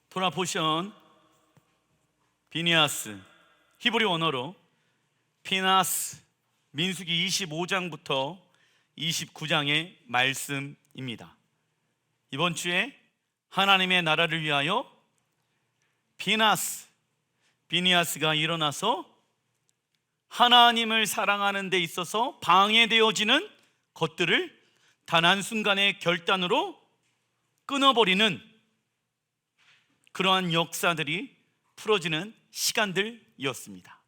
토라 포션 비니아스, 히브리 언어로 피나스, 민수기 25장부터 29장의 말씀입니다. 이번 주에 하나님의 나라를 위하여 비니아스가 일어나서 하나님을 사랑하는 데 있어서 방해되어지는 것들을 단 한순간의 결단으로 끊어버리는 그러한 역사들이 풀어지는 시간들이었습니다.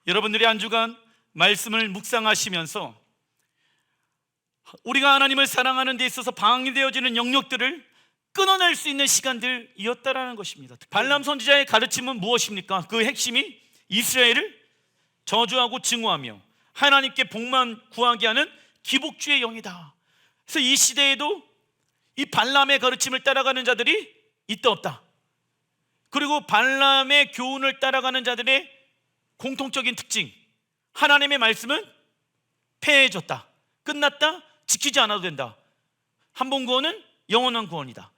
여러분들이 한 주간 말씀을 묵상하시면서 우리가 하나님을 사랑하는 데 있어서 방해되어지는 영역들을 끊어낼 수 있는 시간들이었다라는 것입니다. 발람 선지자의 가르침은 무엇입니까? 그 핵심이 이스라엘을 저주하고 증오하며 하나님께 복만 구하게 하는 기복주의 영이다. 그래서 이 시대에도 이 발람의 가르침을 따라가는 자들이 있다 없다. 그리고 발람의 교훈을 따라가는 자들의 공통적인 특징, 하나님의 말씀은 폐해졌다, 끝났다, 지키지 않아도 된다. 한 번 구원은 영원한 구원이다.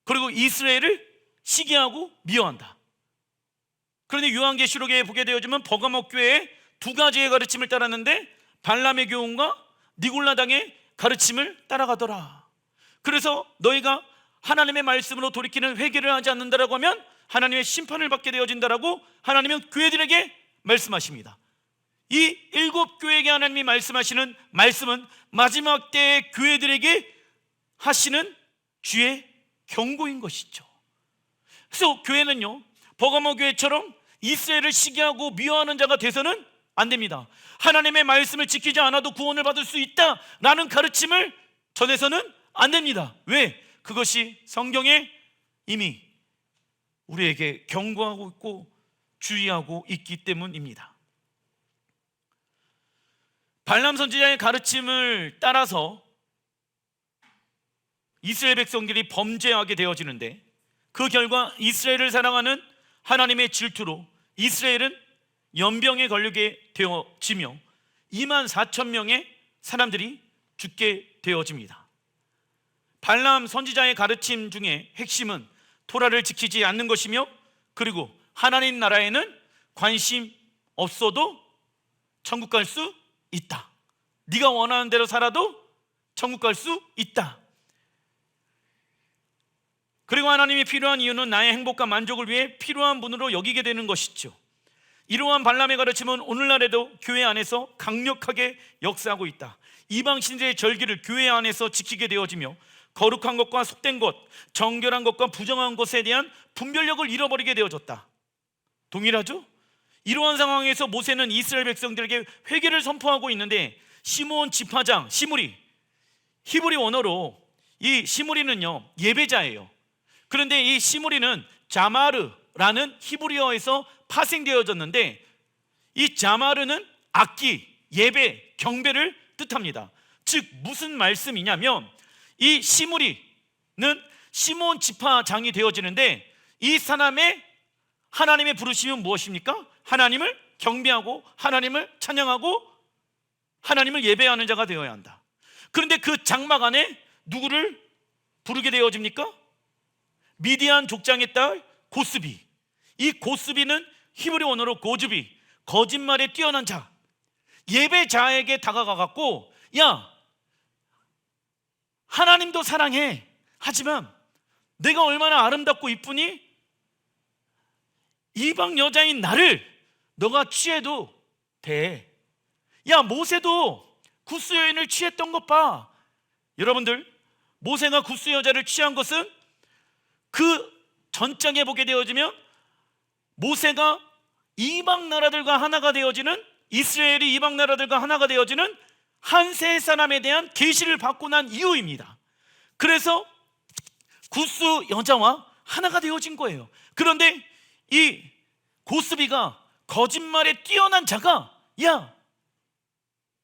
그리고 이스라엘을 시기하고 미워한다. 그런데 요한계시록에 보게 되어지면 버가모 교회의 두 가지의 가르침을 따랐는데 발람의 교훈과 니골라당의 가르침을 따라가더라. 그래서 너희가 하나님의 말씀으로 돌이키는 회개를 하지 않는다라고 하면 하나님의 심판을 받게 되어진다라고 하나님은 교회들에게 말씀하십니다. 이 7교회에게 하나님이 말씀하시는 말씀은 마지막 때의 교회들에게 하시는 주의 경고인 것이죠. 그래서 교회는요, 버가모 교회처럼 이스라엘을 시기하고 미워하는 자가 돼서는 안 됩니다. 하나님의 말씀을 지키지 않아도 구원을 받을 수 있다라는 가르침을 전해서는 안 됩니다. 왜? 그것이 성경에 이미 우리에게 경고하고 있고 주의하고 있기 때문입니다. 발람 선지자의 가르침을 따라서 이스라엘 백성들이 범죄하게 되어지는데 그 결과 이스라엘을 사랑하는 하나님의 질투로 이스라엘은 연병에 걸리게 되어지며 24,000명의 사람들이 죽게 되어집니다. 발람 선지자의 가르침 중에 핵심은 토라를 지키지 않는 것이며, 그리고 하나님 나라에는 관심 없어도 천국 갈 수 있다. 네가 원하는 대로 살아도 천국 갈 수 있다. 그리고 하나님이 필요한 이유는 나의 행복과 만족을 위해 필요한 분으로 여기게 되는 것이죠. 이러한 발람의 가르침은 오늘날에도 교회 안에서 강력하게 역사하고 있다. 이방 신들의 절기를 교회 안에서 지키게 되어지며 거룩한 것과 속된 것, 정결한 것과 부정한 것에 대한 분별력을 잃어버리게 되어졌다. 동일하죠? 이러한 상황에서 모세는 이스라엘 백성들에게 회개를 선포하고 있는데 시므온 지파장 시므리, 히브리 언어로 이 시므리는요 예배자예요. 그런데 이 시므리는 자마르라는 히브리어에서 파생되어졌는데 이 자마르는 악기, 예배, 경배를 뜻합니다. 즉 무슨 말씀이냐면 이 시므리는 시므온 지파장이 되어지는데 이 사람의 하나님의 부르심은 무엇입니까? 하나님을 경배하고 하나님을 찬양하고 하나님을 예배하는 자가 되어야 한다. 그런데 그 장막 안에 누구를 부르게 되어집니까? 미디안 족장의 딸 고스비. 이 고스비는 히브리 언어로 고즈비, 거짓말에 뛰어난 자, 예배자에게 다가가 갖고 야, 하나님도 사랑해. 하지만 내가 얼마나 아름답고 이쁘니? 이방 여자인 나를 너가 취해도 돼. 야, 모세도 구스 여인을 취했던 것 봐. 여러분들, 모세가 구스 여자를 취한 것은 그 전장에 보게 되어지면 모세가 이방 나라들과 하나가 되어지는, 이스라엘이 이방 나라들과 하나가 되어지는 한 세 사람에 대한 계시를 받고 난 이유입니다. 그래서 구스 여자와 하나가 되어진 거예요. 그런데 이 고스비가 거짓말에 뛰어난 자가 야,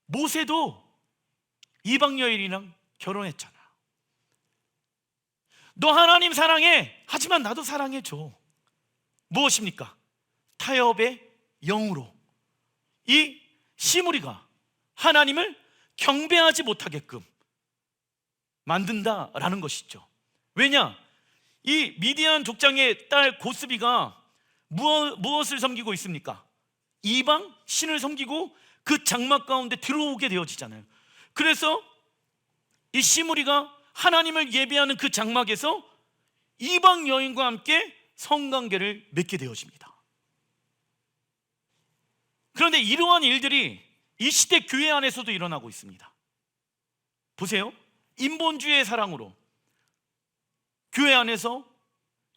모세도 이방 여인이랑 결혼했잖아. 너 하나님 사랑해. 하지만 나도 사랑해줘. 무엇입니까? 타협의 영으로 이 시므리가 하나님을 경배하지 못하게끔 만든다라는 것이죠. 왜냐? 이 미디안 족장의 딸 고스비가 무엇을 섬기고 있습니까? 이방 신을 섬기고 그 장막 가운데 들어오게 되어지잖아요. 그래서 이 시므리가 하나님을 예배하는 그 장막에서 이방 여인과 함께 성관계를 맺게 되어집니다. 그런데 이러한 일들이 이 시대 교회 안에서도 일어나고 있습니다. 보세요. 인본주의의 사랑으로 교회 안에서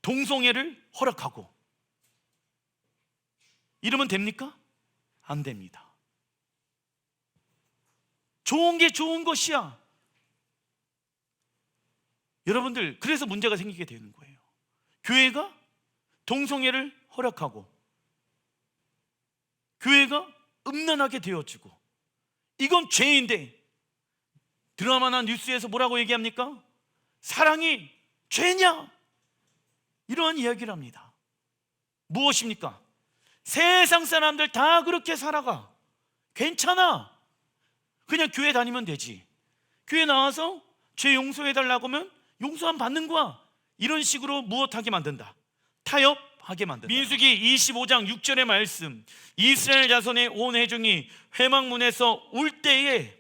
동성애를 허락하고, 이러면 됩니까? 안 됩니다. 좋은 게 좋은 것이야. 여러분들, 그래서 문제가 생기게 되는 거예요. 교회가 동성애를 허락하고 교회가 음란하게 되어지고, 이건 죄인데 드라마나 뉴스에서 뭐라고 얘기합니까? 사랑이 죄냐? 이러한 이야기를 합니다. 무엇입니까? 세상 사람들 다 그렇게 살아가. 괜찮아. 그냥 교회 다니면 되지. 교회 나와서 죄 용서해달라고 하면 용서함 받는 거야. 이런 식으로 무엇하게 만든다? 타협하게 만든다. 민수기 25장 6절의 말씀, 이스라엘 자손의 온 회중이 회막문에서 울 때에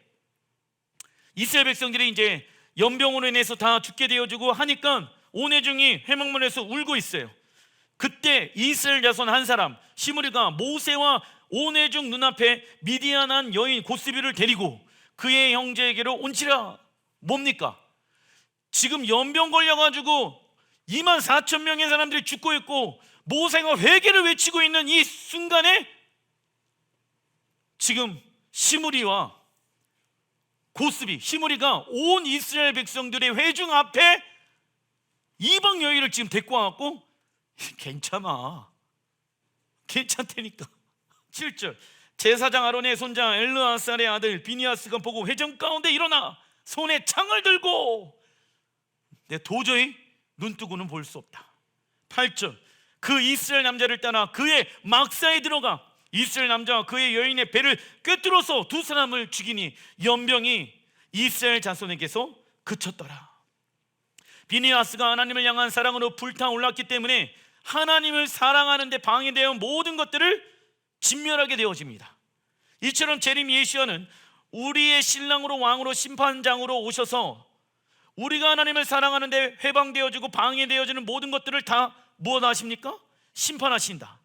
이스라엘 백성들이 이제 연병으로 인해서 다 죽게 되어지고 하니까 온 회중이 회막문에서 울고 있어요. 그때 이스라엘 자손 한 사람 시므리가 모세와 온 회중 눈앞에 미디안한 여인 고스비를 데리고 그의 형제에게로 온지라. 뭡니까? 지금 연병 걸려가지고 24,000명의 사람들이 죽고 있고 모세가 회개를 외치고 있는 이 순간에 지금 시므리와 고스비, 시므리가 온 이스라엘 백성들의 회중 앞에 이방 여인을 지금 데리고 와갖고 괜찮아, 괜찮다니까. 7절, 제사장 아론의 손자 엘르아살의 아들 비니아스가 보고 회중 가운데 일어나 손에 창을 들고, 내 도저히 눈뜨고는 볼 수 없다. 8절, 그 이스라엘 남자를 따라 그의 막사에 들어가 이스라엘 남자와 그의 여인의 배를 꿰뚫어서 두 사람을 죽이니 연병이 이스라엘 자손에게서 그쳤더라. 비니아스가 하나님을 향한 사랑으로 불타올랐기 때문에 하나님을 사랑하는 데 방해되어 모든 것들을 진멸하게 되어집니다. 이처럼 재림 예시아는 우리의 신랑으로 왕으로 심판장으로 오셔서 우리가 하나님을 사랑하는 데 회방되어지고 방해되어지는 모든 것들을 다 무엇 하십니까? 심판하신다.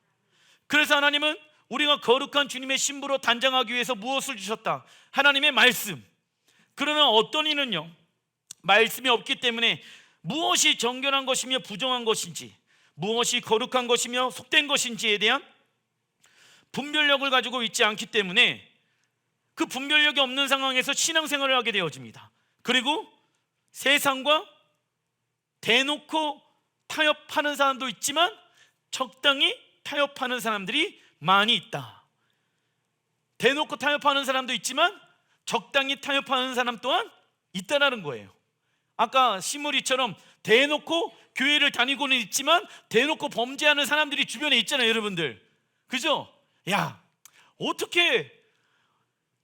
그래서 하나님은 우리가 거룩한 주님의 신부로 단장하기 위해서 무엇을 주셨다? 하나님의 말씀. 그러면 어떤 이는요, 말씀이 없기 때문에 무엇이 정결한 것이며 부정한 것인지, 무엇이 거룩한 것이며 속된 것인지에 대한 분별력을 가지고 있지 않기 때문에 그 분별력이 없는 상황에서 신앙생활을 하게 되어집니다. 그리고 세상과 대놓고 타협하는 사람도 있지만 적당히 타협하는 사람들이 많이 있다. 대놓고 타협하는 사람도 있지만 적당히 타협하는 사람 또한 있다라는 거예요. 아까 시므리처럼 대놓고 교회를 다니고는 있지만 대놓고 범죄하는 사람들이 주변에 있잖아요, 여러분들. 그죠? 야, 어떻게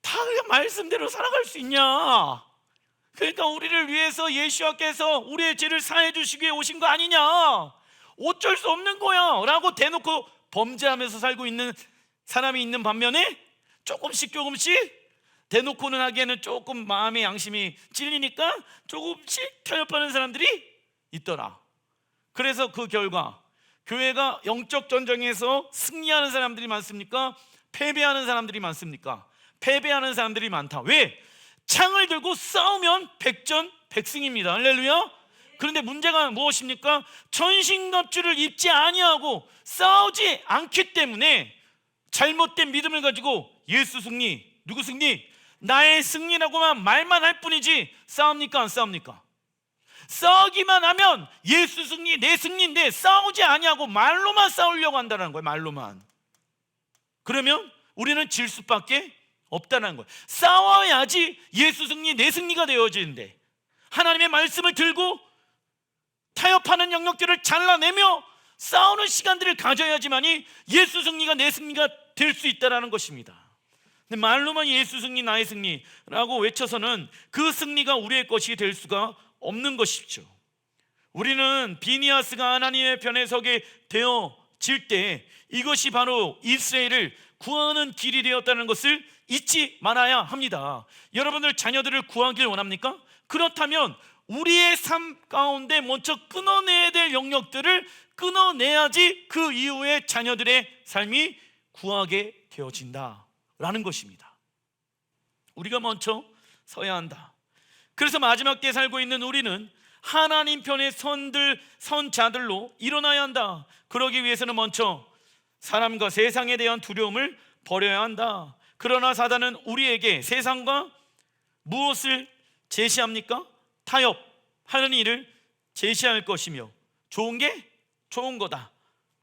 다 말씀대로 살아갈 수 있냐? 그러니까 우리를 위해서 예수께서 우리의 죄를 사해 주시기 위해 오신 거 아니냐? 어쩔 수 없는 거야 라고 대놓고 범죄하면서 살고 있는 사람이 있는 반면에 조금씩 대놓고는 하기에는 조금 마음의 양심이 찔리니까 조금씩 타협하는 사람들이 있더라. 그래서 그 결과 교회가 영적 전쟁에서 승리하는 사람들이 많습니까? 패배하는 사람들이 많습니까? 패배하는 사람들이 많다. 왜? 창을 들고 싸우면 백전백승입니다. 할렐루야. 그런데 문제가 무엇입니까? 전신갑주를 입지 아니하고 싸우지 않기 때문에 잘못된 믿음을 가지고 예수 승리, 누구 승리? 나의 승리라고만 말만 할 뿐이지 싸웁니까? 안 싸웁니까? 싸우기만 하면 예수 승리, 내 승리인데 싸우지 아니하고 말로만 싸우려고 한다는 거예요. 말로만. 그러면 우리는 질 수밖에 없다는 거예요. 싸워야지 예수 승리, 내 승리가 되어지는데 하나님의 말씀을 들고 타협하는 영역들을 잘라내며 싸우는 시간들을 가져야지만이 예수 승리가 내 승리가 될 수 있다는 것입니다. 근데 말로만 예수 승리, 나의 승리라고 외쳐서는 그 승리가 우리의 것이 될 수가 없는 것이죠. 우리는 비니아스가 하나님의 편에 서게 되어질 때 이것이 바로 이스라엘을 구하는 길이 되었다는 것을 잊지 말아야 합니다. 여러분들 자녀들을 구하길 원합니까? 그렇다면 우리의 삶 가운데 먼저 끊어내야 될 영역들을 끊어내야지 그 이후에 자녀들의 삶이 구하게 되어진다라는 것입니다. 우리가 먼저 서야 한다. 그래서 마지막 때 살고 있는 우리는 하나님 편의 선자들로 일어나야 한다. 그러기 위해서는 먼저 사람과 세상에 대한 두려움을 버려야 한다. 그러나 사단은 우리에게 세상과 무엇을 제시합니까? 타협하는 일을 제시할 것이며 좋은 게 좋은 거다,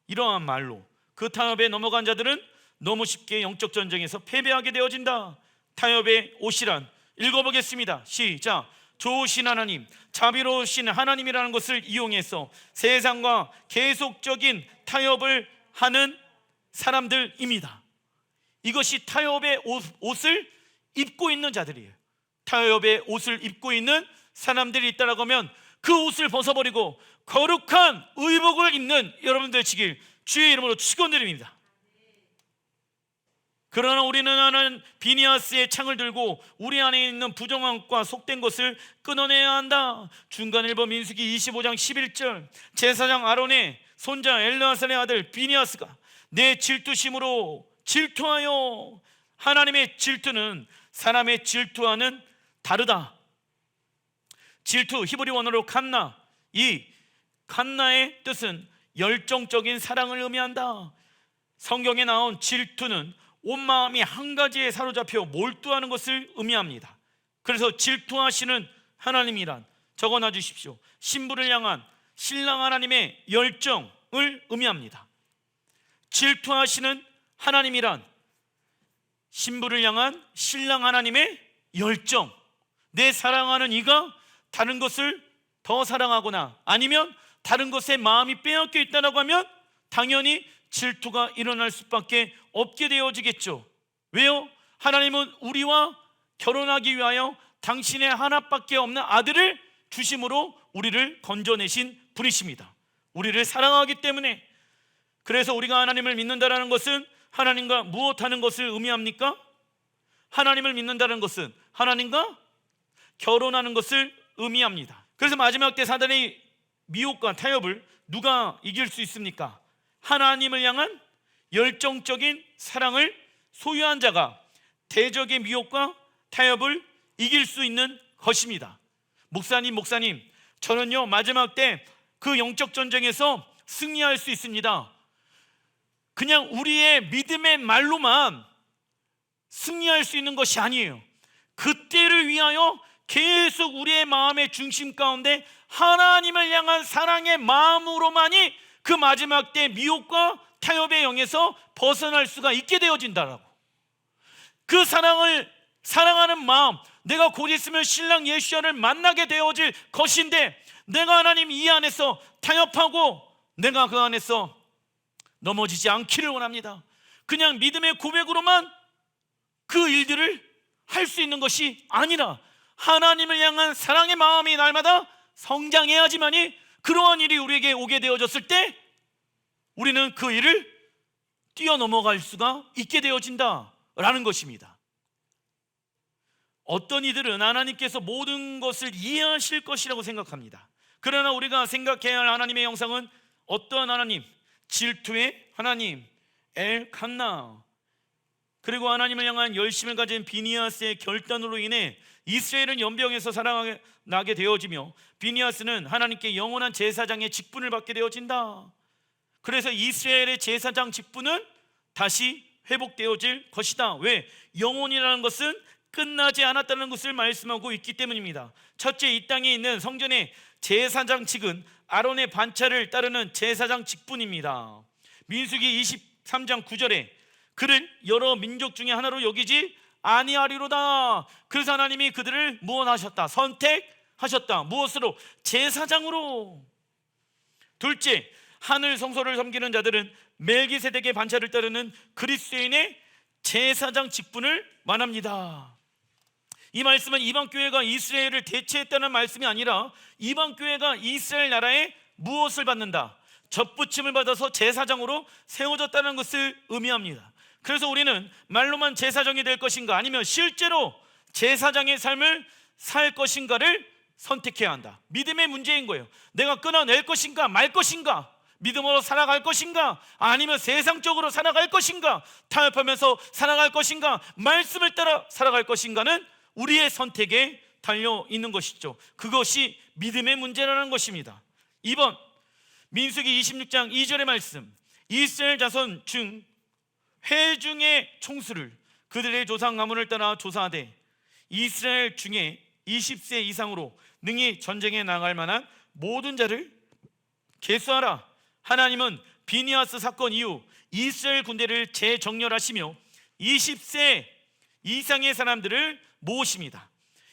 이러한 말로 그 타협에 넘어간 자들은 너무 쉽게 영적 전쟁에서 패배하게 되어진다. 타협의 옷이란, 읽어보겠습니다. 시작. 좋으신 하나님, 자비로우신 하나님이라는 것을 이용해서 세상과 계속적인 타협을 하는 사람들입니다. 이것이 타협의 옷을 입고 있는 자들이에요. 타협의 옷을 입고 있는 사람들이 있다라고 하면 그 옷을 벗어버리고 거룩한 의복을 입는 여러분 되시길 주의 이름으로 축원드립니다. 그러나 우리는 하는 비니아스의 창을 들고 우리 안에 있는 부정한 것과 속된 것을 끊어내야 한다. 중간일보 민수기 25장 11절, 제사장 아론의 손자 엘르아살의 아들 비니아스가 내 질투심으로 질투하여, 하나님의 질투는 사람의 질투와는 다르다. 질투 히브리 원어로 칸나, 이 칸나의 뜻은 열정적인 사랑을 의미한다. 성경에 나온 질투는 온 마음이 한 가지에 사로잡혀 몰두하는 것을 의미합니다. 그래서 질투하시는 하나님이란, 적어놔 주십시오, 신부를 향한 신랑 하나님의 열정을 의미합니다. 질투하시는 하나님이란 신부를 향한 신랑 하나님의 열정, 내 사랑하는 이가 다른 것을 더 사랑하거나 아니면 다른 것에 마음이 빼앗겨 있다고 하면 당연히 질투가 일어날 수밖에 없게 되어지겠죠. 왜요? 하나님은 우리와 결혼하기 위하여 당신의 하나밖에 없는 아들을 주심으로 우리를 건져내신 분이십니다. 우리를 사랑하기 때문에. 그래서 우리가 하나님을 믿는다는 것은 하나님과 무엇하는 것을 의미합니까? 하나님을 믿는다는 것은 하나님과 결혼하는 것을 의미합니다. 그래서 마지막 때 사단의 미혹과 타협을 누가 이길 수 있습니까? 하나님을 향한 열정적인 사랑을 소유한 자가 대적의 미혹과 타협을 이길 수 있는 것입니다. 목사님, 저는요 마지막 때 그 영적 전쟁에서 승리할 수 있습니다. 그냥 우리의 믿음의 말로만 승리할 수 있는 것이 아니에요. 그때를 위하여 계속 우리의 마음의 중심 가운데 하나님을 향한 사랑의 마음으로만이 그 마지막 때 미혹과 타협의 영에서 벗어날 수가 있게 되어진다라고. 그 사랑하는 마음, 내가 곧 있으면 신랑 예수야를 만나게 되어질 것인데 내가 하나님 이 안에서 타협하고 내가 그 안에서 넘어지지 않기를 원합니다. 그냥 믿음의 고백으로만 그 일들을 할 수 있는 것이 아니라 하나님을 향한 사랑의 마음이 날마다 성장해야지만이 그러한 일이 우리에게 오게 되어졌을 때 우리는 그 일을 뛰어넘어갈 수가 있게 되어진다라는 것입니다. 어떤 이들은 하나님께서 모든 것을 이해하실 것이라고 생각합니다. 그러나 우리가 생각해야 할 하나님의 형상은 어떠한 하나님? 질투의 하나님 엘칸나, 그리고 하나님을 향한 열심을 가진 비니아스의 결단으로 인해 이스라엘은 연병에서 살아나게 되어지며 비니아스는 하나님께 영원한 제사장의 직분을 받게 되어진다. 그래서 이스라엘의 제사장 직분은 다시 회복되어질 것이다. 왜? 영혼이라는 것은 끝나지 않았다는 것을 말씀하고 있기 때문입니다. 첫째, 이 땅에 있는 성전의 제사장직은 아론의 반차를 따르는 제사장 직분입니다. 민수기 23장 9절에 그를 여러 민족 중에 하나로 여기지 아니하리로다. 그래서 하나님이 그들을 무엇하셨다? 선택하셨다. 무엇으로? 제사장으로. 둘째, 하늘 성소를 섬기는 자들은 멜기세덱의 반차를 따르는 그리스도인의 제사장 직분을 말합니다. 이 말씀은 이방 교회가 이스라엘을 대체했다는 말씀이 아니라 이방 교회가 이스라엘 나라에 무엇을 받는다? 접붙임을 받아서 제사장으로 세워졌다는 것을 의미합니다. 그래서 우리는 말로만 제사장이 될 것인가, 아니면 실제로 제사장의 삶을 살 것인가를 선택해야 한다. 믿음의 문제인 거예요. 내가 끊어낼 것인가 말 것인가, 믿음으로 살아갈 것인가, 아니면 세상적으로 살아갈 것인가, 타협하면서 살아갈 것인가, 말씀을 따라 살아갈 것인가는 우리의 선택에 달려 있는 것이죠. 그것이 믿음의 문제라는 것입니다. 2번, 민수기 26장 2절의 말씀. 이스라엘 자손 중 회중의 총수를 그들의 조상 가문을 따라 조사하되 이스라엘 중에 20세 이상으로 능히 전쟁에 나갈 만한 모든 자를 계수하라. 하나님은 비니아스 사건 이후 이스라엘 군대를 재정렬하시며 20세 이상의 사람들을 모으십니다.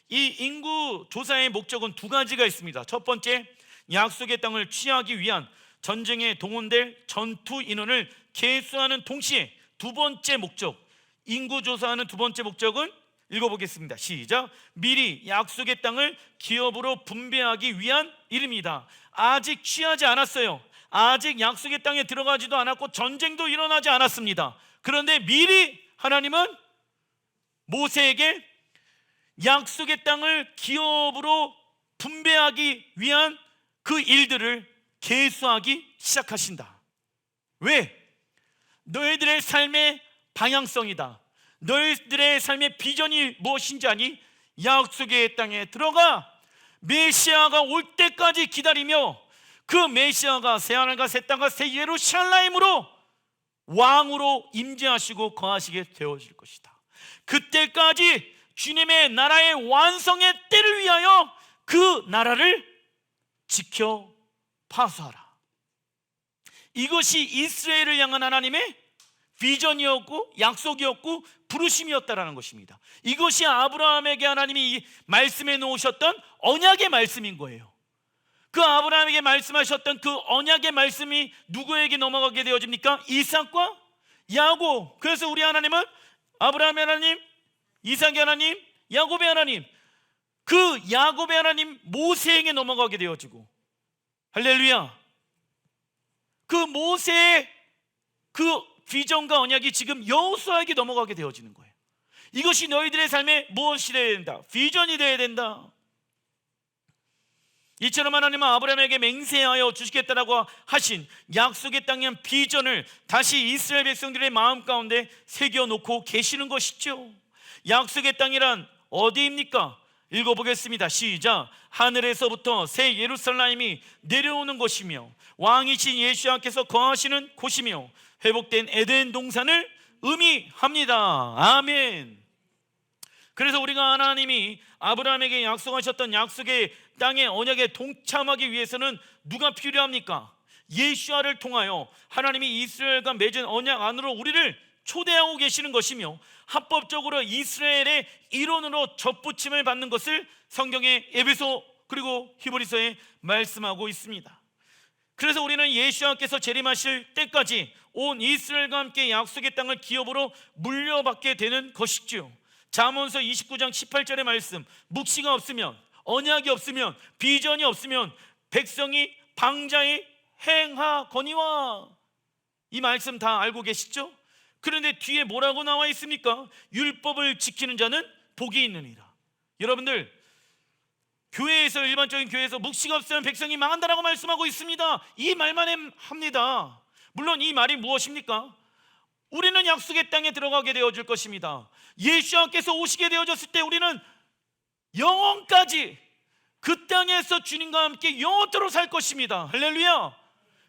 이 인구 조사의 목적은 두 가지가 있습니다. 첫 번째, 약속의 땅을 취하기 위한 전쟁에 동원될 전투 인원을 계수하는 동시에 두 번째 목적, 인구 조사하는 두 번째 목적은 읽어보겠습니다. 시작. 미리 약속의 땅을 기업으로 분배하기 위한 일입니다. 아직 취하지 않았어요. 아직 약속의 땅에 들어가지도 않았고 전쟁도 일어나지 않았습니다. 그런데 미리 하나님은 모세에게 약속의 땅을 기업으로 분배하기 위한 그 일들을 계수하기 시작하신다. 왜? 너희들의 삶의 방향성이다. 너희들의 삶의 비전이 무엇인지 아니? 약속의 땅에 들어가 메시아가 올 때까지 기다리며 그 메시아가 새하늘과 새 땅과 새 예루살렘으로 왕으로 임재하시고 거하시게 되어질 것이다. 그때까지 주님의 나라의 완성의 때를 위하여 그 나라를 지켜 파수하라. 이것이 이스라엘을 향한 하나님의 비전이었고 약속이었고 부르심이었다라는 것입니다. 이것이 아브라함에게 하나님이 말씀해 놓으셨던 언약의 말씀인 거예요. 그 아브라함에게 말씀하셨던 그 언약의 말씀이 누구에게 넘어가게 되어집니까? 이삭과 야곱. 그래서 우리 하나님은 아브라함의 하나님, 이삭의 하나님, 야곱의 하나님, 그 야곱의 하나님 모세에게 넘어가게 되어지고, 할렐루야, 그 모세의 그 비전과 언약이 지금 여호수아에게 넘어가게 되어지는 거예요. 이것이 너희들의 삶에 무엇이 되어야 된다? 비전이 되어야 된다. 이처럼 하나님은 아브라함에게 맹세하여 주시겠다라고 하신 약속의 땅에 대한 비전을 다시 이스라엘 백성들의 마음 가운데 새겨놓고 계시는 것이죠. 약속의 땅이란 어디입니까? 읽어보겠습니다. 시작. 하늘에서부터 새 예루살렘이 내려오는 곳이며 왕이신 예수님께서 거하시는 곳이며 회복된 에덴 동산을 의미합니다. 아멘. 그래서 우리가 하나님이 아브라함에게 약속하셨던 약속의 땅의 언약에 동참하기 위해서는 누가 필요합니까? 예수아를 통하여 하나님이 이스라엘과 맺은 언약 안으로 우리를 초대하고 계시는 것이며 합법적으로 이스라엘의 일원으로 접붙임을 받는 것을 성경의 에베소 그리고 히브리서에 말씀하고 있습니다. 그래서 우리는 예수님께서 재림하실 때까지 온 이스라엘과 함께 약속의 땅을 기업으로 물려받게 되는 것이죠. 잠언서 29장 18절의 말씀, 묵시가 없으면, 언약이 없으면, 비전이 없으면 백성이 방자히 행하거니와. 이 말씀 다 알고 계시죠? 그런데 뒤에 뭐라고 나와 있습니까? 율법을 지키는 자는 복이 있느니라. 여러분들, 교회에서, 일반적인 교회에서 묵시가 없으면 백성이 망한다라고 말씀하고 있습니다. 이 말만 합니다. 물론 이 말이 무엇입니까? 우리는 약속의 땅에 들어가게 되어질 것입니다. 예수님께서 오시게 되어졌을 때 우리는 영원까지 그 땅에서 주님과 함께 영원토록 살 것입니다. 할렐루야.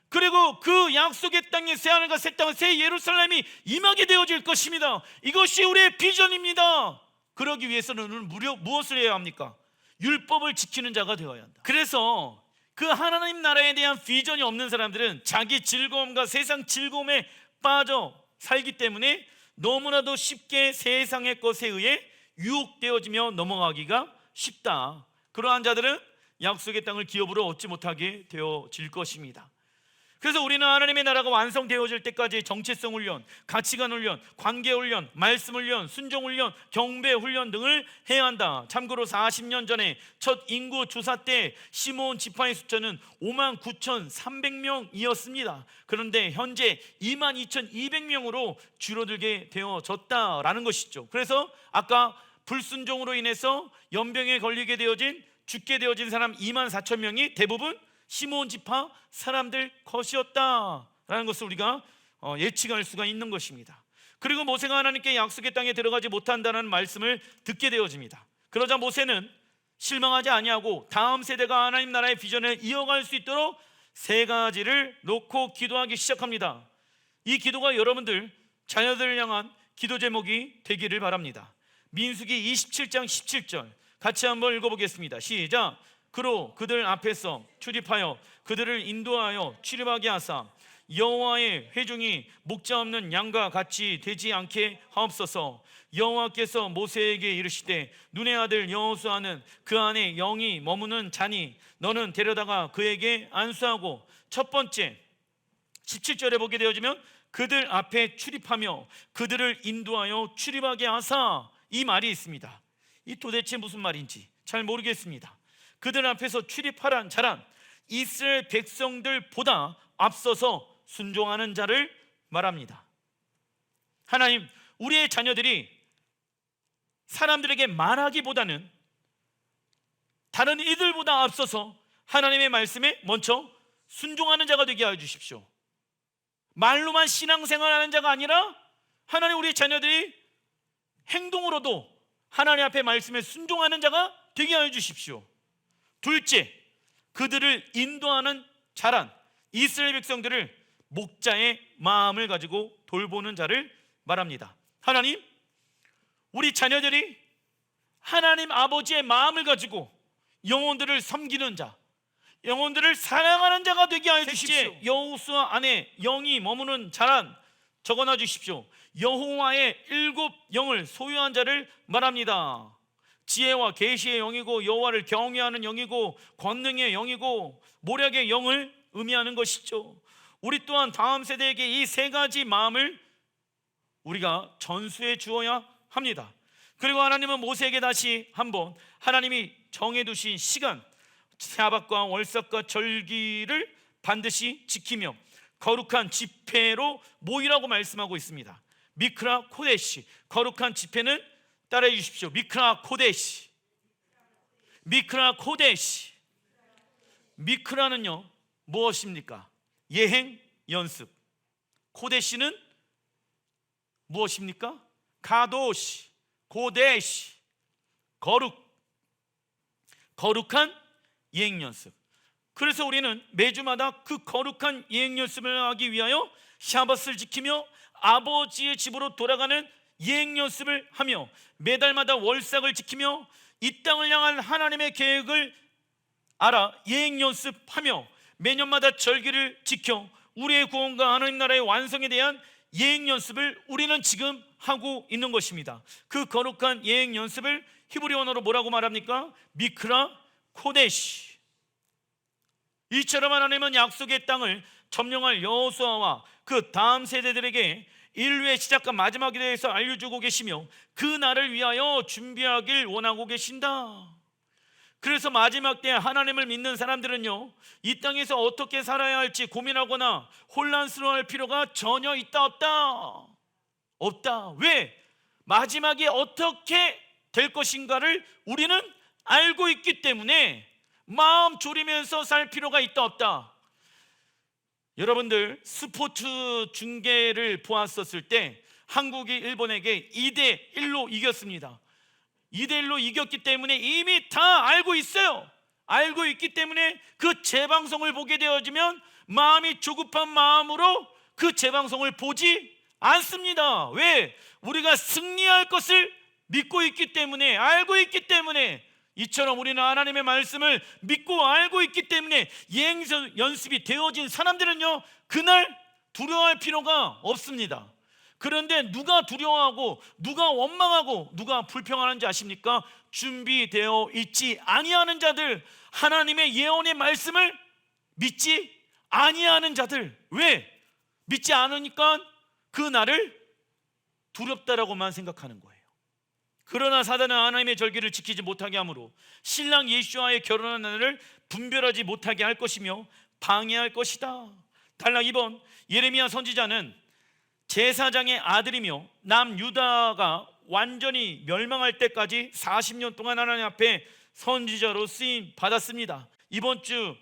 그리고 그 약속의 땅에 새하늘과 새 땅, 새 예루살렘이 임하게 되어질 것입니다. 이것이 우리의 비전입니다. 그러기 위해서는 우리는 무엇을 해야 합니까? 율법을 지키는 자가 되어야 한다. 그래서 그 하나님 나라에 대한 비전이 없는 사람들은 자기 즐거움과 세상 즐거움에 빠져 살기 때문에 너무나도 쉽게 세상의 것에 의해 유혹되어지며 넘어가기가 쉽다. 그러한 자들은 약속의 땅을 기업으로 얻지 못하게 되어질 것입니다. 그래서 우리는 하나님의 나라가 완성되어질 때까지 정체성 훈련, 가치관 훈련, 관계 훈련, 말씀 훈련, 순종 훈련, 경배 훈련 등을 해야 한다. 참고로 40년 전에 첫 인구 조사 때 시므온 지파의 숫자는 59,300명이었습니다. 그런데 현재 22,200명으로 줄어들게 되어졌다라는 것이죠. 그래서 아까 불순종으로 인해서 연병에 걸리게 되어진, 죽게 되어진 사람 24,000명이 대부분 시므온 지파 사람들 것이었다라는 것을 우리가 예측할 수가 있는 것입니다. 그리고 모세가 하나님께 약속의 땅에 들어가지 못한다는 말씀을 듣게 되어집니다. 그러자 모세는 실망하지 아니하고 다음 세대가 하나님 나라의 비전을 이어갈 수 있도록 세 가지를 놓고 기도하기 시작합니다. 이 기도가 여러분들 자녀들을 향한 기도 제목이 되기를 바랍니다. 민수기 27장 17절 같이 한번 읽어보겠습니다. 시작. 그로 그들 앞에서 출입하여 그들을 인도하여 출입하게 하사 여호와의 회중이 목자 없는 양과 같이 되지 않게 하옵소서. 여호와께서 모세에게 이르시되 눈의 아들 여호수아는 그 안에 영이 머무는 자니 너는 데려다가 그에게 안수하고, 첫 번째 17절에 보게 되어지면 그들 앞에 출입하며 그들을 인도하여 출입하게 하사, 이 말이 있습니다. 이 도대체 무슨 말인지 잘 모르겠습니다. 그들 앞에서 출입하란 자란 이스라엘 백성들보다 앞서서 순종하는 자를 말합니다. 하나님, 우리의 자녀들이 사람들에게 말하기보다는 다른 이들보다 앞서서 하나님의 말씀에 먼저 순종하는 자가 되게 하여 주십시오. 말로만 신앙생활하는 자가 아니라 하나님, 우리 자녀들이 행동으로도 하나님 앞에 말씀에 순종하는 자가 되게 하여 주십시오. 둘째, 그들을 인도하는 자란 이스라엘 백성들을 목자의 마음을 가지고 돌보는 자를 말합니다. 하나님, 우리 자녀들이 하나님 아버지의 마음을 가지고 영혼들을 섬기는 자, 영혼들을 사랑하는 자가 되게 하여 주십시오. 여호수아 안에 영이 머무는 자란 적어놔 주십시오. 여호와의 7 영을 소유한 자를 말합니다. 지혜와 계시의 영이고 여호와를 경외하는 영이고 권능의 영이고 모략의 영을 의미하는 것이죠. 우리 또한 다음 세대에게 이 세 가지 마음을 우리가 전수해 주어야 합니다. 그리고 하나님은 모세에게 다시 한번 하나님이 정해두신 시간, 사박과 월삭과 절기를 반드시 지키며 거룩한 집회로 모이라고 말씀하고 있습니다. 미크라 코데시, 거룩한 집회는 따라해 주십시오. 미크라 코데시. 미크라 코데시. 미크라는요 무엇입니까? 예행 연습. 코데시는 무엇입니까? 가도시, 고데시, 거룩한 예행 연습. 그래서 우리는 매주마다 그 거룩한 예행 연습을 하기 위하여 샤밧을 지키며 아버지의 집으로 돌아가는 예행 연습을 하며, 매달마다 월삭을 지키며 이 땅을 향한 하나님의 계획을 알아 예행 연습하며, 매년마다 절기를 지켜 우리의 구원과 하나님 나라의 완성에 대한 예행 연습을 우리는 지금 하고 있는 것입니다. 그 거룩한 예행 연습을 히브리 언어로 뭐라고 말합니까? 미크라 코데시. 이처럼 하나님은 약속의 땅을 점령할 여호수아와 그 다음 세대들에게 인류의 시작과 마지막에 대해서 알려주고 계시며 그 날을 위하여 준비하길 원하고 계신다. 그래서 마지막 때 하나님을 믿는 사람들은요, 이 땅에서 어떻게 살아야 할지 고민하거나 혼란스러워할 필요가 전혀 있다 없다. 왜? 마지막에 어떻게 될 것인가를 우리는 알고 있기 때문에 마음 졸이면서 살 필요가 있다 없다. 여러분들 스포츠 중계를 보았었을 때 한국이 일본에게 2대1로 이겼습니다. 2대1로 이겼기 때문에 이미 다 알고 있어요. 알고 있기 때문에 그 재방송을 보게 되어지면 마음이 조급한 마음으로 그 재방송을 보지 않습니다. 왜? 우리가 승리할 것을 믿고 있기 때문에, 알고 있기 때문에. 이처럼 우리는 하나님의 말씀을 믿고 알고 있기 때문에 예행 연습이 되어진 사람들은요, 그날 두려워할 필요가 없습니다. 그런데 누가 두려워하고 누가 원망하고 누가 불평하는지 아십니까? 준비되어 있지 아니하는 자들, 하나님의 예언의 말씀을 믿지 아니하는 자들, 왜? 믿지 않으니까 그 날을 두렵다라고만 생각하는 거예요. 그러나 사단은 하나님의 절기를 지키지 못하게 하므로 신랑 예수와의 결혼한 날을 분별하지 못하게 할 것이며 방해할 것이다. 단락 2번, 예레미야 선지자는 제사장의 아들이며 남유다가 완전히 멸망할 때까지 40년 동안 하나님 앞에 선지자로 쓰임 받았습니다. 이번 주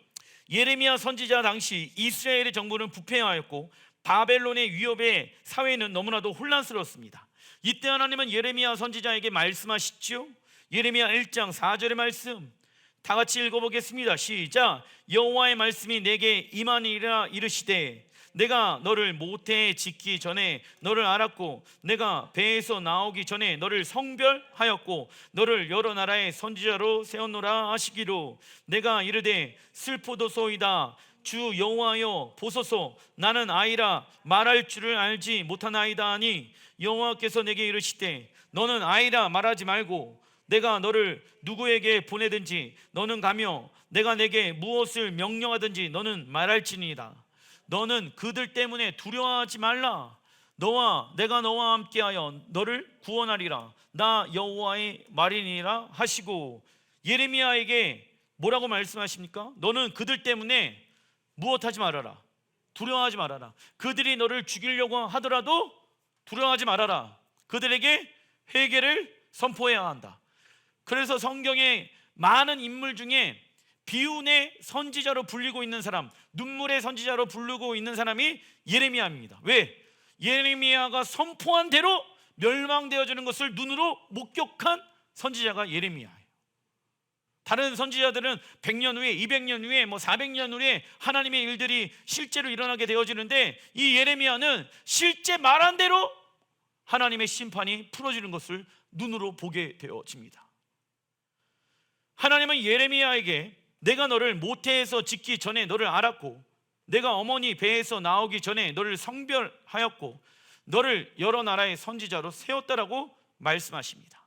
예레미야 선지자 당시 이스라엘의 정부는 부패하였고 바벨론의 위협에 사회는 너무나도 혼란스러웠습니다. 이때 하나님은 예레미야 선지자에게 말씀하시죠. 예레미야 1장 4절의 말씀 다 같이 읽어보겠습니다. 시작. 여호와의 말씀이 내게 임하니라 이르시되 내가 너를 모태에 짓기 전에 너를 알았고 내가 배에서 나오기 전에 너를 성별하였고 너를 여러 나라의 선지자로 세웠노라 하시기로 내가 이르되 슬프도소이다 주 여호와여 보소서 나는 아이라 말할 줄을 알지 못하나이다 하니 여호와께서 내게 이르시되 너는 아이라 말하지 말고 내가 너를 누구에게 보내든지 너는 가며 내가 내게 무엇을 명령하든지 너는 말할지니이다. 너는 그들 때문에 두려워하지 말라. 내가 너와 함께하여 너를 구원하리라. 나 여호와의 말이니라 하시고 예레미야에게 뭐라고 말씀하십니까? 너는 그들 때문에 무엇하지 말아라. 두려워하지 말아라. 그들이 너를 죽이려고 하더라도 두려워하지 말아라. 그들에게 회개를 선포해야 한다. 그래서 성경의 많은 인물 중에 비운의 선지자로 불리고 있는 사람, 눈물의 선지자로 부르고 있는 사람이 예레미야입니다. 왜? 예레미야가 선포한 대로 멸망되어지는 것을 눈으로 목격한 선지자가 예레미야예요. 다른 선지자들은 100년 후에, 200년 후에, 400년 후에 하나님의 일들이 실제로 일어나게 되어지는데 이 예레미야는 실제 말한 대로 하나님의 심판이 풀어지는 것을 눈으로 보게 되어집니다. 하나님은 예레미야에게 내가 너를 모태에서 짓기 전에 너를 알았고 내가 어머니 배에서 나오기 전에 너를 성별하였고 너를 여러 나라의 선지자로 세웠다라고 말씀하십니다.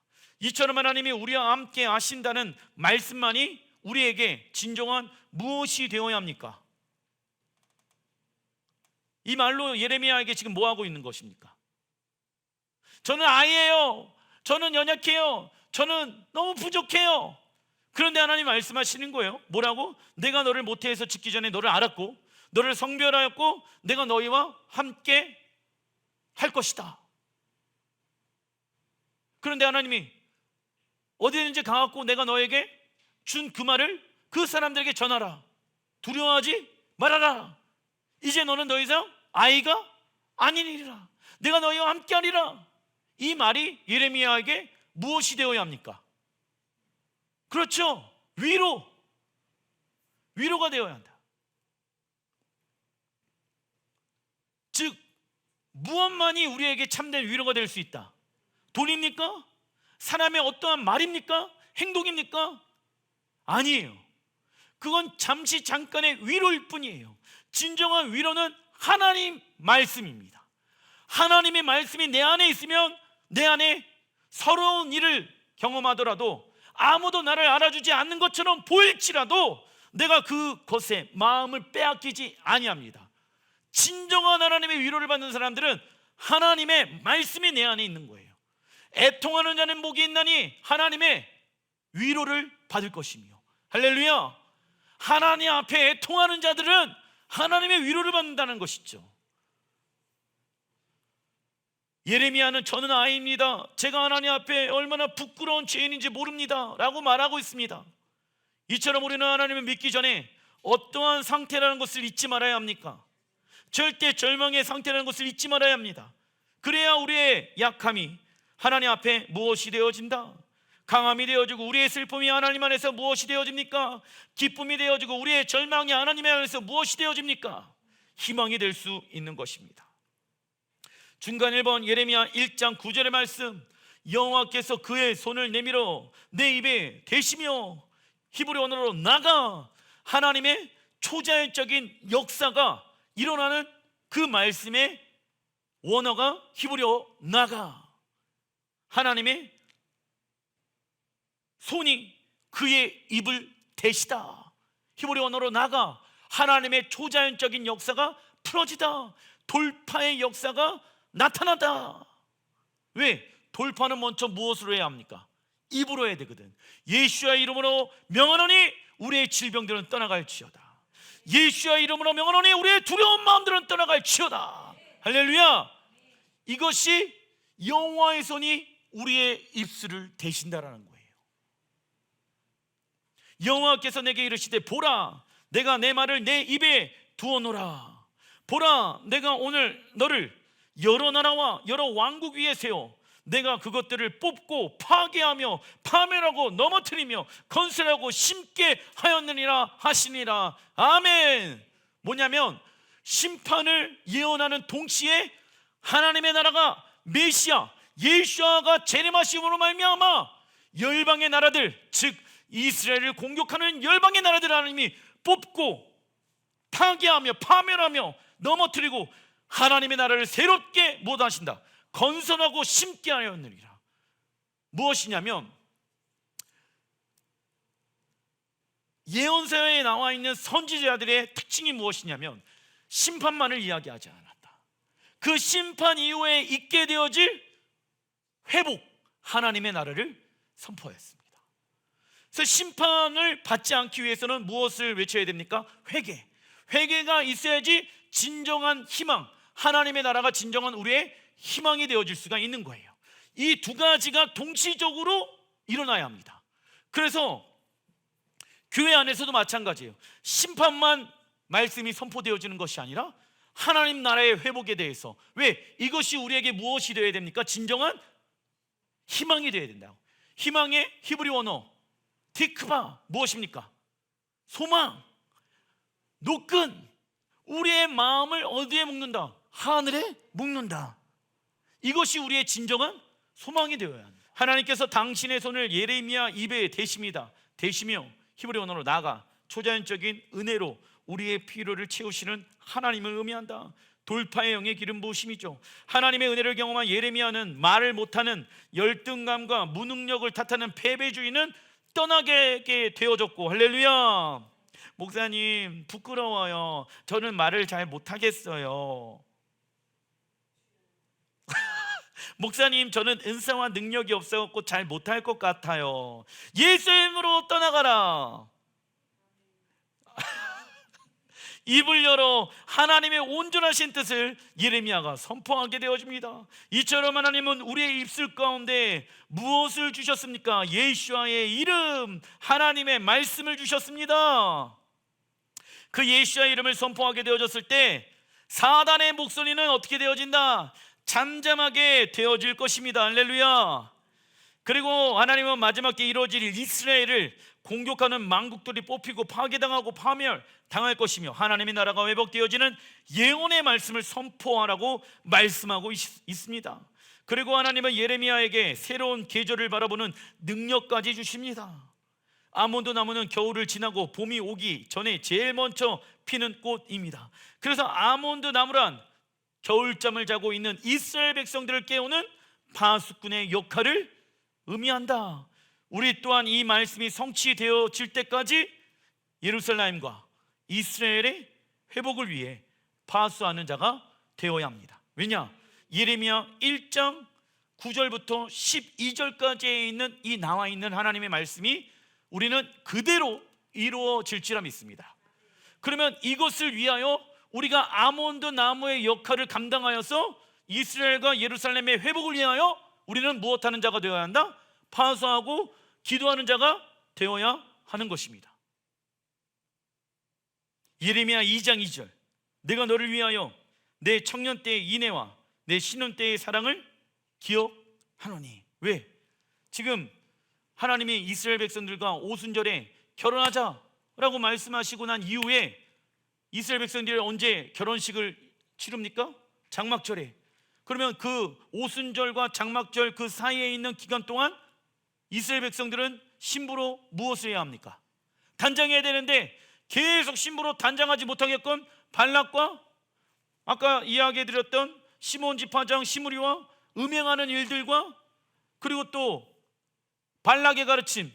이처럼 하나님이 우리와 함께 하신다는 말씀만이 우리에게 진정한 무엇이 되어야 합니까? 이 말로 예레미야에게 지금 뭐 하고 있는 것입니까? 저는 아이예요. 저는 연약해요. 저는 너무 부족해요. 그런데 하나님 말씀하시는 거예요. 뭐라고? 내가 너를 모태에서 짓기 전에 너를 알았고 너를 성별하였고 내가 너희와 함께 할 것이다. 그런데 하나님이 어디든지 가갖고 내가 너에게 준 그 말을 그 사람들에게 전하라. 두려워하지 말아라. 이제 너는 더 이상 아이가 아니니라. 내가 너희와 함께하리라. 이 말이 예레미야에게 무엇이 되어야 합니까? 그렇죠. 위로가 되어야 한다. 즉 무엇만이 우리에게 참된 위로가 될 수 있다? 돈입니까? 사람의 어떠한 말입니까? 행동입니까? 아니에요. 그건 잠시 잠깐의 위로일 뿐이에요. 진정한 위로는 하나님 말씀입니다. 하나님의 말씀이 내 안에 있으면 내 안에 서러운 일을 경험하더라도 아무도 나를 알아주지 않는 것처럼 보일지라도 내가 그것에 마음을 빼앗기지 아니합니다. 진정한 하나님의 위로를 받는 사람들은 하나님의 말씀이 내 안에 있는 거예요. 애통하는 자는 복이 있나니 하나님의 위로를 받을 것이며 할렐루야. 하나님 앞에 애통하는 자들은 하나님의 위로를 받는다는 것이죠. 예레미야는 저는 아이입니다. 제가 하나님 앞에 얼마나 부끄러운 죄인인지 모릅니다 라고 말하고 있습니다. 이처럼 우리는 하나님을 믿기 전에 어떠한 상태라는 것을 잊지 말아야 합니까? 절대 절망의 상태라는 것을 잊지 말아야 합니다. 그래야 우리의 약함이 하나님 앞에 무엇이 되어진다? 강함이 되어지고 우리의 슬픔이 하나님 안에서 무엇이 되어집니까? 기쁨이 되어지고 우리의 절망이 하나님 안에서 무엇이 되어집니까? 희망이 될 수 있는 것입니다. 중간 1번 예레미야 1장 9절의 말씀, 여호와께서 그의 손을 내밀어 내 입에 대시며 히브리 언어로 나가. 하나님의 초자연적인 역사가 일어나는 그 말씀의 원어가 히브리어 나가. 하나님의 손이 그의 입을 대시다. 히브리 언어로 나가. 하나님의 초자연적인 역사가 풀어지다. 돌파의 역사가 나타나다. 왜? 돌파는 먼저 무엇으로 해야 합니까? 입으로 해야 되거든. 예수의 이름으로 명하노니 우리의 질병들은 떠나갈지어다. 예수의 이름으로 명하노니 우리의 두려운 마음들은 떠나갈지어다. 할렐루야. 이것이 여호와의 손이 우리의 입술을 대신다라는 거예요. 여호와께서 내게 이르시되 보라, 내가 내 말을 내 입에 두어놓으라. 보라, 내가 오늘 너를 여러 나라와 여러 왕국 위에 세워 내가 그것들을 뽑고 파괴하며 파멸하고 넘어뜨리며 건설하고 심게 하였느니라 하시니라. 아멘. 뭐냐면 심판을 예언하는 동시에 하나님의 나라가 메시아 예수아가 재림하심으로 말미암아 열방의 나라들, 즉 이스라엘을 공격하는 열방의 나라들 하나님이 뽑고 파괴하며 파멸하며 넘어뜨리고 하나님의 나라를 새롭게 못하신다. 건설하고 심게 하였느니라. 무엇이냐면 예언서에 나와 있는 선지자들의 특징이 무엇이냐면 심판만을 이야기하지 않았다. 그 심판 이후에 있게 되어질 회복, 하나님의 나라를 선포했습니다. 그래서 심판을 받지 않기 위해서는 무엇을 외쳐야 됩니까? 회개. 회개가 있어야지 진정한 희망, 하나님의 나라가 진정한 우리의 희망이 되어질 수가 있는 거예요. 이 두 가지가 동시적으로 일어나야 합니다. 그래서 교회 안에서도 마찬가지예요. 심판만 말씀이 선포되어지는 것이 아니라 하나님 나라의 회복에 대해서, 왜? 이것이 우리에게 무엇이 되어야 됩니까? 진정한 희망이 되어야 된다고. 희망의 히브리 원어 티크바, 무엇입니까? 소망, 노끈. 우리의 마음을 어디에 묶는다? 하늘에 묶는다. 이것이 우리의 진정한 소망이 되어야 합니다. 하나님께서 당신의 손을 예레미야 입에 대시며 히브리 언어로 나아가 초자연적인 은혜로 우리의 필요를 채우시는 하나님을 의미한다. 돌파의 영의 기름 부으심이죠. 하나님의 은혜를 경험한 예레미야는 말을 못하는 열등감과 무능력을 탓하는 패배주의는 떠나게 되어졌고, 할렐루야. 목사님 부끄러워요. 저는 말을 잘 못하겠어요. 목사님 저는 은사와 능력이 없어갖고 잘 못할 것 같아요. 예수의 이름으로 떠나가라. 입을 열어 하나님의 온전하신 뜻을 예레미야가 선포하게 되어집니다. 이처럼 하나님은 우리의 입술 가운데 무엇을 주셨습니까? 예수와의 이름, 하나님의 말씀을 주셨습니다. 그 예수와의 이름을 선포하게 되어졌을 때 사단의 목소리는 어떻게 되어진다? 잠잠하게 되어질 것입니다. 할렐루야. 그리고 하나님은 마지막 때 이루어질 이스라엘을 공격하는 망국들이 뽑히고 파괴당하고 파멸당할 것이며 하나님의 나라가 회복되어지는 예언의 말씀을 선포하라고 말씀하고 있습니다. 그리고 하나님은 예레미야에게 새로운 계절을 바라보는 능력까지 주십니다. 아몬드 나무는 겨울을 지나고 봄이 오기 전에 제일 먼저 피는 꽃입니다. 그래서 아몬드 나무란 겨울잠을 자고 있는 이스라엘 백성들을 깨우는 파수꾼의 역할을 의미한다. 우리 또한 이 말씀이 성취되어질 때까지 예루살렘과 이스라엘의 회복을 위해 파수하는 자가 되어야 합니다. 왜냐? 예레미야 1장 9절부터 12절까지에 있는 이 나와 있는 하나님의 말씀이 우리는 그대로 이루어질지라 믿습니다. 그러면 이것을 위하여 우리가 아몬드 나무의 역할을 감당하여서 이스라엘과 예루살렘의 회복을 위하여 우리는 무엇하는 자가 되어야 한다? 파수하고 기도하는 자가 되어야 하는 것입니다. 예레미야 2장 2절, 내가 너를 위하여 내 청년 때의 인애와 내 신혼 때의 사랑을 기억하노니. 왜? 지금 하나님이 이스라엘 백성들과 오순절에 결혼하자라고 말씀하시고 난 이후에 이스라엘 백성들이 언제 결혼식을 치릅니까? 장막절에. 그러면 그 오순절과 장막절 그 사이에 있는 기간 동안 이스라엘 백성들은 신부로 무엇을 해야 합니까? 단장해야 되는데 계속 신부로 단장하지 못하게끔 발락과 아까 이야기해드렸던 시몬 지파장 시므리와 음행하는 일들과 그리고 또 발락의 가르침,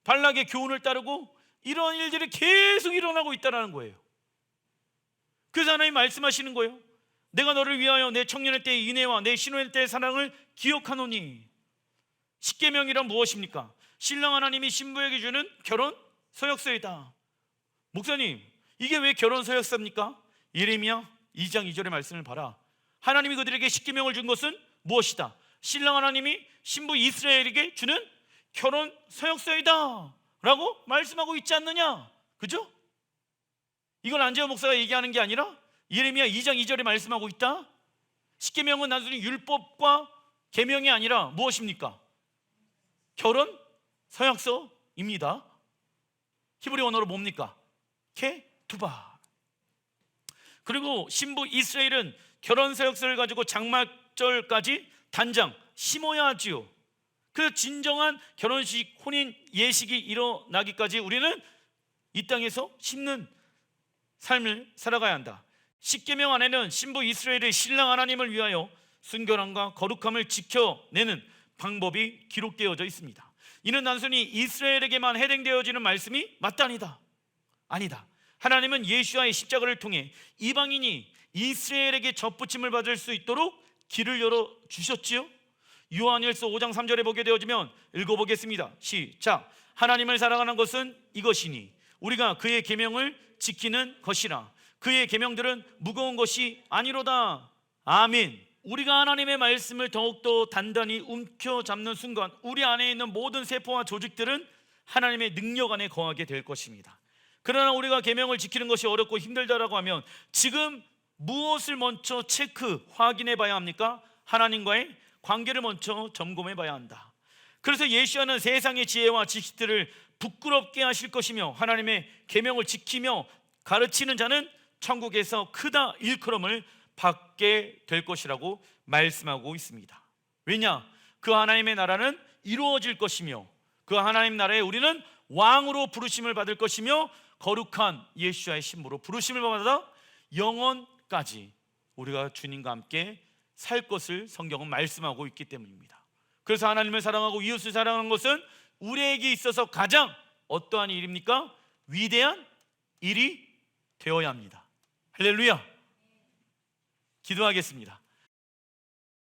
발락의 교훈을 따르고 이런 일들이 계속 일어나고 있다는 거예요. 그래서 하나님 말씀하시는 거예요. 내가 너를 위하여 내 청년의 때의 인애와 내 신혼의 때의 사랑을 기억하노니. 십계명이란 무엇입니까? 신랑 하나님이 신부에게 주는 결혼 서약서이다. 목사님, 이게 왜 결혼 서약서입니까? 예레미야 2장 2절의 말씀을 봐라. 하나님이 그들에게 십계명을 준 것은 무엇이다? 신랑 하나님이 신부 이스라엘에게 주는 결혼 서약서이다 라고 말씀하고 있지 않느냐? 그죠? 이건 안재호 목사가 얘기하는 게 아니라 예레미야 2장 2절에 말씀하고 있다. 십계명은 단순히 율법과 계명이 아니라 무엇입니까? 결혼 서약서입니다. 히브리 언어로 뭡니까? 케투바. 그리고 신부 이스라엘은 결혼 서약서를 가지고 장막절까지 단장 심어야 하지요. 그래서 진정한 결혼식, 혼인 예식이 일어나기까지 우리는 이 땅에서 심는 삶을 살아가야 한다. 십계명 안에는 신부 이스라엘의 신랑 하나님을 위하여 순결함과 거룩함을 지켜내는 방법이 기록되어져 있습니다. 이는 단순히 이스라엘에게만 해당되어지는 말씀이 맞다니다. 아니다. 하나님은 예수와의 십자가를 통해 이방인이 이스라엘에게 접붙임을 받을 수 있도록 길을 열어주셨지요. 요한일서 5장 3절에 보게 되어지면 읽어보겠습니다. 시작. 하나님을 사랑하는 것은 이것이니 우리가 그의 계명을 지키는 것이라. 그의 계명들은 무거운 것이 아니로다. 아멘. 우리가 하나님의 말씀을 더욱더 단단히 움켜잡는 순간 우리 안에 있는 모든 세포와 조직들은 하나님의 능력 안에 거하게 될 것입니다. 그러나 우리가 계명을 지키는 것이 어렵고 힘들다라고 하면 지금 무엇을 먼저 체크, 확인해 봐야 합니까? 하나님과의 관계를 먼저 점검해 봐야 한다. 그래서 예수와는 세상의 지혜와 지식들을 부끄럽게 하실 것이며 하나님의 계명을 지키며 가르치는 자는 천국에서 크다 일컬음을 받게 될 것이라고 말씀하고 있습니다. 왜냐? 그 하나님의 나라는 이루어질 것이며 그 하나님 나라에 우리는 왕으로 부르심을 받을 것이며 거룩한 예수와의 신부로 부르심을 받아 영원까지 우리가 주님과 함께 살 것을 성경은 말씀하고 있기 때문입니다. 그래서 하나님을 사랑하고 이웃을 사랑하는 것은 우리에게 있어서 가장 어떠한 일입니까? 위대한 일이 되어야 합니다. 할렐루야. 기도하겠습니다.